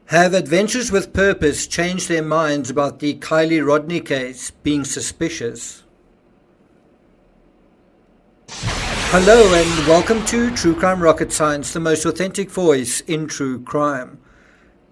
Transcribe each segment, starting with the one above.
Have Adventures with Purpose changed their minds about the Kylie Rodney case being suspicious? Hello and welcome to True Crime Rocket Science, the most authentic voice in true crime.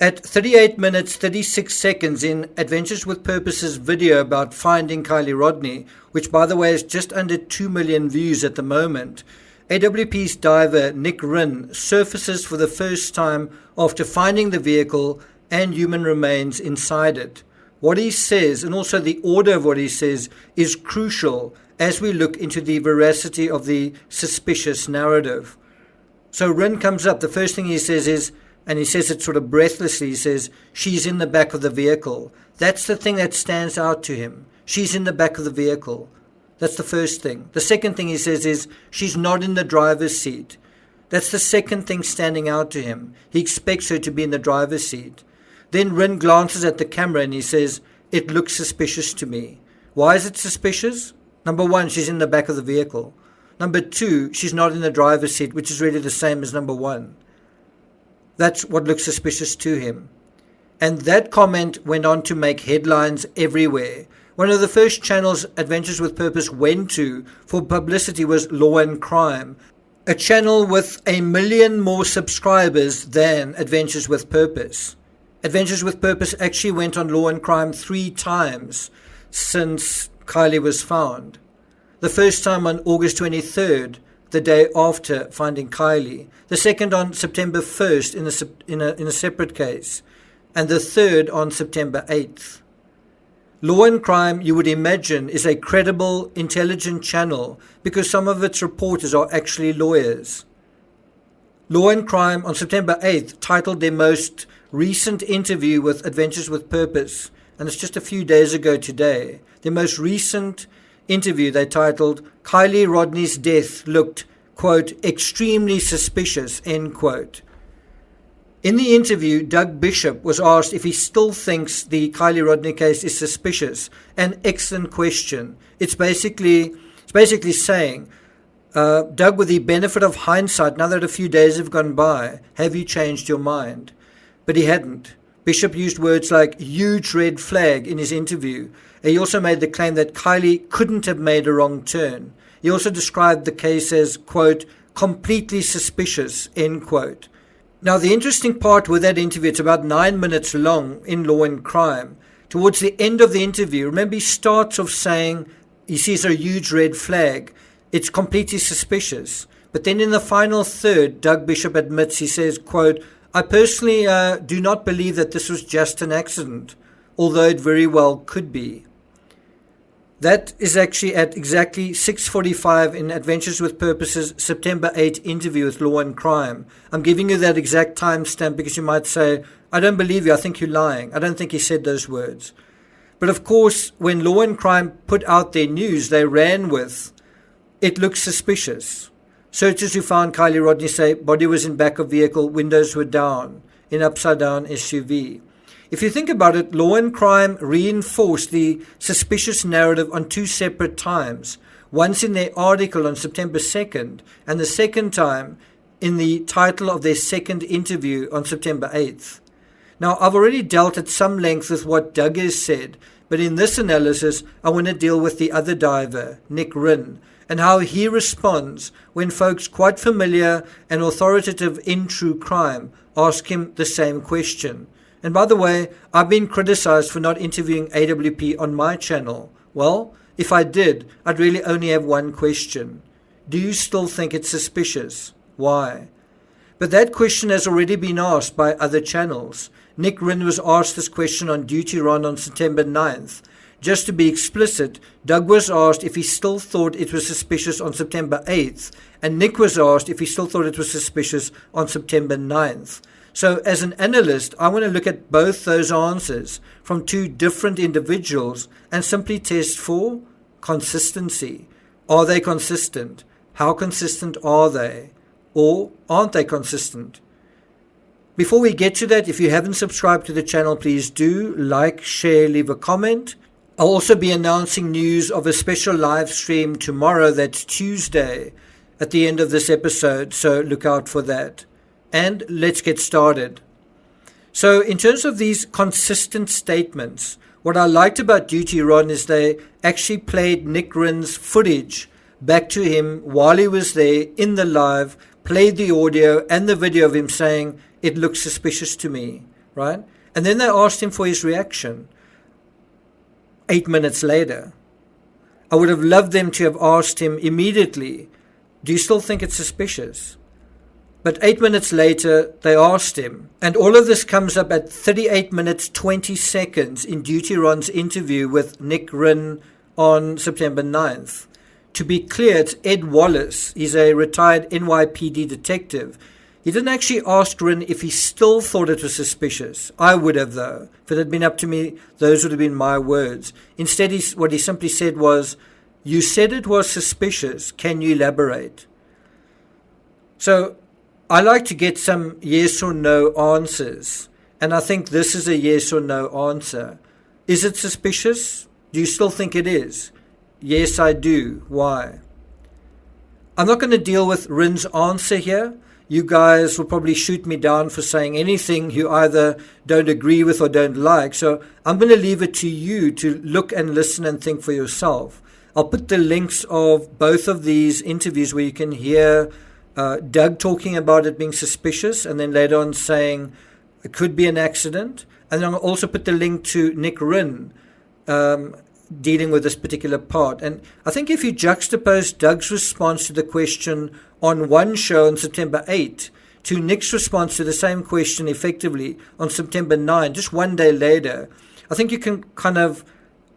At 38 minutes 36 seconds in Adventures with Purpose's video about finding Kylie Rodney, which by the way is just under 2 million views at the moment, AWP's diver Nick Rinn surfaces for the first time after finding the vehicle and human remains inside it. What he says, and also the order of what he says, is crucial as we look into the veracity of the suspicious narrative. So Rinn comes up, the first thing he says is, and he says it sort of breathlessly, he says, she's in the back of the vehicle. That's the thing that stands out to him. She's in the back of the vehicle. That's the first thing. The second thing he says is, she's not in the driver's seat. That's the second thing standing out to him. He expects her to be in the driver's seat. Then Rinn glances at the camera and he says, it looks suspicious to me. Why is it suspicious? Number one, she's in the back of the vehicle. Number two, she's not in the driver's seat, which is really the same as number one. That's what looks suspicious to him. And that comment went on to make headlines everywhere. One of the first channels Adventures with Purpose went to for publicity was Law and Crime, a channel with 1 million more subscribers than Adventures with Purpose. Adventures with Purpose actually went on Law and Crime 3 times since Kylie was found. The first time on August 23rd, the day after finding Kylie. The second on September 1st in a separate case. And the third on September 8th. Law and Crime, you would imagine, is a credible, intelligent channel because some of its reporters are actually lawyers. Law and Crime on September 8th titled their most recent interview with Adventures with Purpose, and it's just a few days ago today. Their most recent interview they titled, Kylie Rodney's death looked, quote, extremely suspicious, end quote. In the interview, Doug Bishop was asked if he still thinks the Kylie Rodney case is suspicious. An excellent question. It's basically saying, Doug, with the benefit of hindsight, now that a few days have gone by, have you changed your mind? But he hadn't. Bishop used words like huge red flag in his interview. He also made the claim that Kylie couldn't have made a wrong turn. He also described the case as, quote, completely suspicious, end quote. Now, the interesting part with that interview, it's about 9 minutes long in Law and Crime. Towards the end of the interview, remember he starts off saying he sees a huge red flag. It's completely suspicious. But then in the final third, Doug Bishop admits, he says, quote, I personally do not believe that this was just an accident, although it very well could be. That is actually at exactly 6:45 in Adventures with Purpose's September 8 interview with Law and Crime. I'm giving you that exact timestamp because you might say, I don't believe you, I think you're lying. I don't think he said those words. But of course, when Law and Crime put out their news, they ran with, it looks suspicious. Searchers who found Kylie Rodney say body was in back of vehicle, windows were down, in upside down SUV. If you think about it, Law and Crime reinforced the suspicious narrative on 2 separate times. Once in their article on September 2nd, and the second time in the title of their second interview on September 8th. Now, I've already dealt at some length with what Doug has said, but in this analysis, I want to deal with the other diver, Nick Rinn, and how he responds when folks quite familiar and authoritative in true crime ask him the same question. And by the way, I've been criticized for not interviewing AWP on my channel. Well, if I did, I'd really only have one question. Do you still think it's suspicious? Why? But that question has already been asked by other channels. Nick Rinn was asked this question on DutyRon on September 9th. Just to be explicit, Doug was asked if he still thought it was suspicious on September 8th, and Nick was asked if he still thought it was suspicious on September 9th. So as an analyst, I want to look at both those answers from 2 different individuals and simply test for consistency. Are they consistent? How consistent are they? Or aren't they consistent? Before we get to that, if you haven't subscribed to the channel, please do like, share, leave a comment. I'll also be announcing news of a special live stream tomorrow, that's Tuesday, at the end of this episode, so look out for that. And let's get started. So in terms of these consistent statements, what I liked about DutyRon is they actually played Nick Rin's footage back to him while he was there in the live, played the audio and the video of him saying, it looks suspicious to me, right? And then they asked him for his reaction 8 minutes later. I would have loved them to have asked him immediately, do you still think it's suspicious? But 8 minutes later, they asked him. And all of this comes up at 38 minutes, 20 seconds in DutyRon's interview with Nick Rin on September 9th. To be clear, it's Ed Wallace. He's a retired NYPD detective. He didn't actually ask Rin if he still thought it was suspicious. I would have, though. If it had been up to me, those would have been my words. Instead, what he simply said was, you said it was suspicious. Can you elaborate? So I like to get some yes or no answers. And I think this is a yes or no answer. Is it suspicious? Do you still think it is? Yes, I do. Why? I'm not going to deal with Rin's answer here. You guys will probably shoot me down for saying anything you either don't agree with or don't like. So I'm going to leave it to you to look and listen and think for yourself. I'll put the links of both of these interviews where you can hear Doug talking about it being suspicious and then later on saying it could be an accident. And then I'll also put the link to Nick Rin dealing with this particular part. And I think if you juxtapose Doug's response to the question on one show on September 8 to Nick's response to the same question effectively on September 9, just one day later, I think you can kind of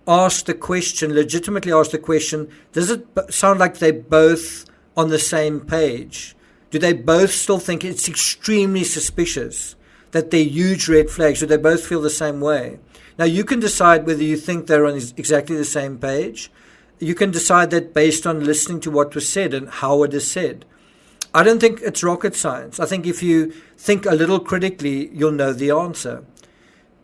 ask the question, legitimately ask the question, does it sound like they're both on the same page? Do they both still think it's extremely suspicious, that they're huge red flags? Do they both feel the same way? Now, you can decide whether you think they're on exactly the same page. You can decide that based on listening to what was said and how it is said. I don't think it's rocket science. I think if you think a little critically, you'll know the answer.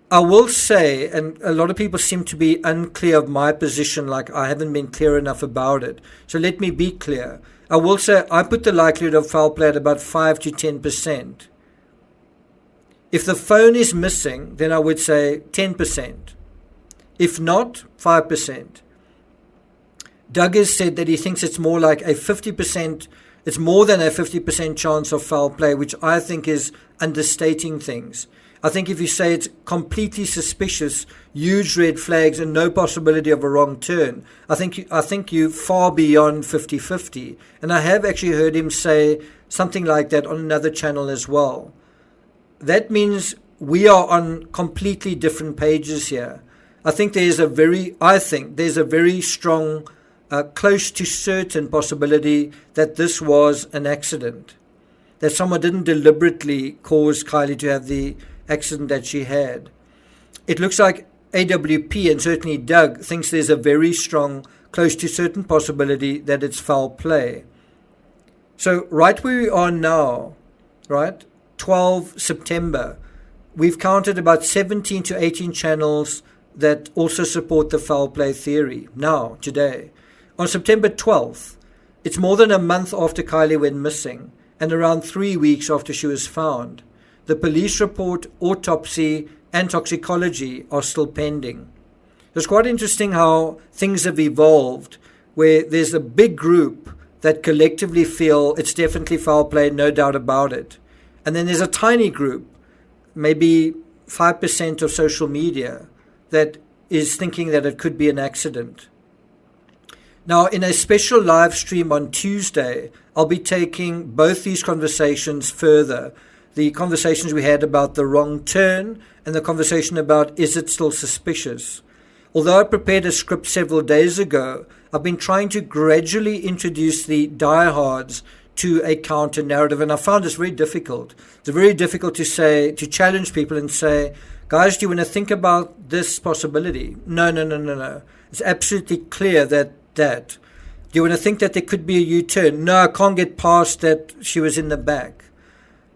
I will say, and a lot of people seem to be unclear of my position, like I haven't been clear enough about it. So let me be clear. I will say I put the likelihood of foul play at about 5 to 10%. If the phone is missing, then I would say 10%. If not, 5%. Doug has said that he thinks it's more like a 50%, it's more than a 50% chance of foul play, which I think is understating things. I think if you say it's completely suspicious, huge red flags and no possibility of a wrong turn, I think you're far beyond 50-50. And I have actually heard him say something like that on another channel as well. That means we are on completely different pages here. I think there's a very strong, close to certain possibility that this was an accident, that someone didn't deliberately cause Kylie to have the accident that she had. It looks like AWP and certainly Doug thinks there's a very strong, close to certain possibility that it's foul play. So right where we are now, right, 12 September, we've counted about 17 to 18 channels that also support the foul play theory now, today. On September 12th, it's more than a month after Kylie went missing and around 3 weeks after she was found. The police report, autopsy, and toxicology are still pending. It's quite interesting how things have evolved, where there's a big group that collectively feel it's definitely foul play, no doubt about it. And then there's a tiny group, maybe 5% of social media, that is thinking that it could be an accident. Now, in a special live stream on Tuesday, I'll be taking both these conversations further. The conversations we had about the wrong turn and the conversation about is it still suspicious. Although I prepared a script several days ago, I've been trying to gradually introduce the diehards to a counter narrative, and I found this very difficult. It's very difficult to challenge people and say, guys, do you want to think about this possibility? No. It's absolutely clear that. Do you want to think that there could be a U-turn? No, I can't get past that she was in the back.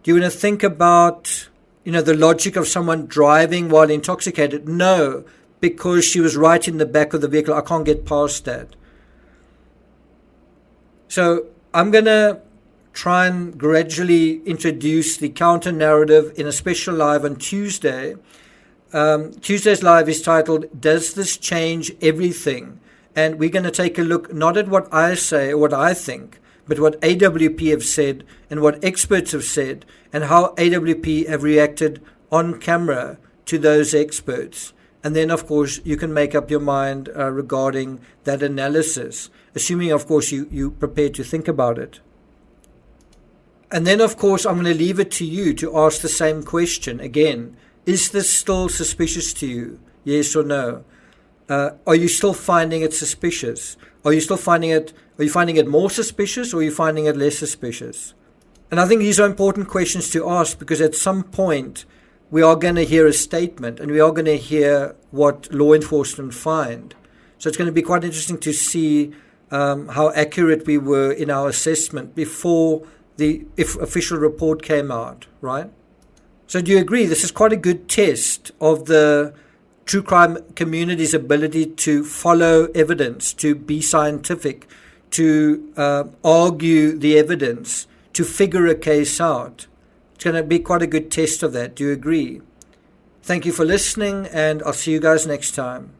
Do you want to think about, the logic of someone driving while intoxicated? No, because she was right in the back of the vehicle. I can't get past that. So I'm going to try and gradually introduce the counter narrative in a special live on Tuesday. Tuesday's live is titled, Does This Change Everything? And we're going to take a look not at what I say or what I think, but what AWP have said and what experts have said, and how AWP have reacted on camera to those experts. And then, of course, you can make up your mind regarding that analysis, assuming, of course, you prepared to think about it. And then, of course, I'm going to leave it to you to ask the same question again. Is this still suspicious to you? Yes or no? Are you still finding it suspicious? Are you finding it more suspicious, or are you finding it less suspicious? And I think these are important questions to ask, because at some point we are going to hear a statement, and we are going to hear what law enforcement find. So it's going to be quite interesting to see how accurate we were in our assessment before the official report came out, right? So do you agree this is quite a good test of the true crime community's ability to follow evidence, to be scientific, to argue the evidence, to figure a case out? It's going to be quite a good test of that. Do you agree? Thank you for listening, and I'll see you guys next time.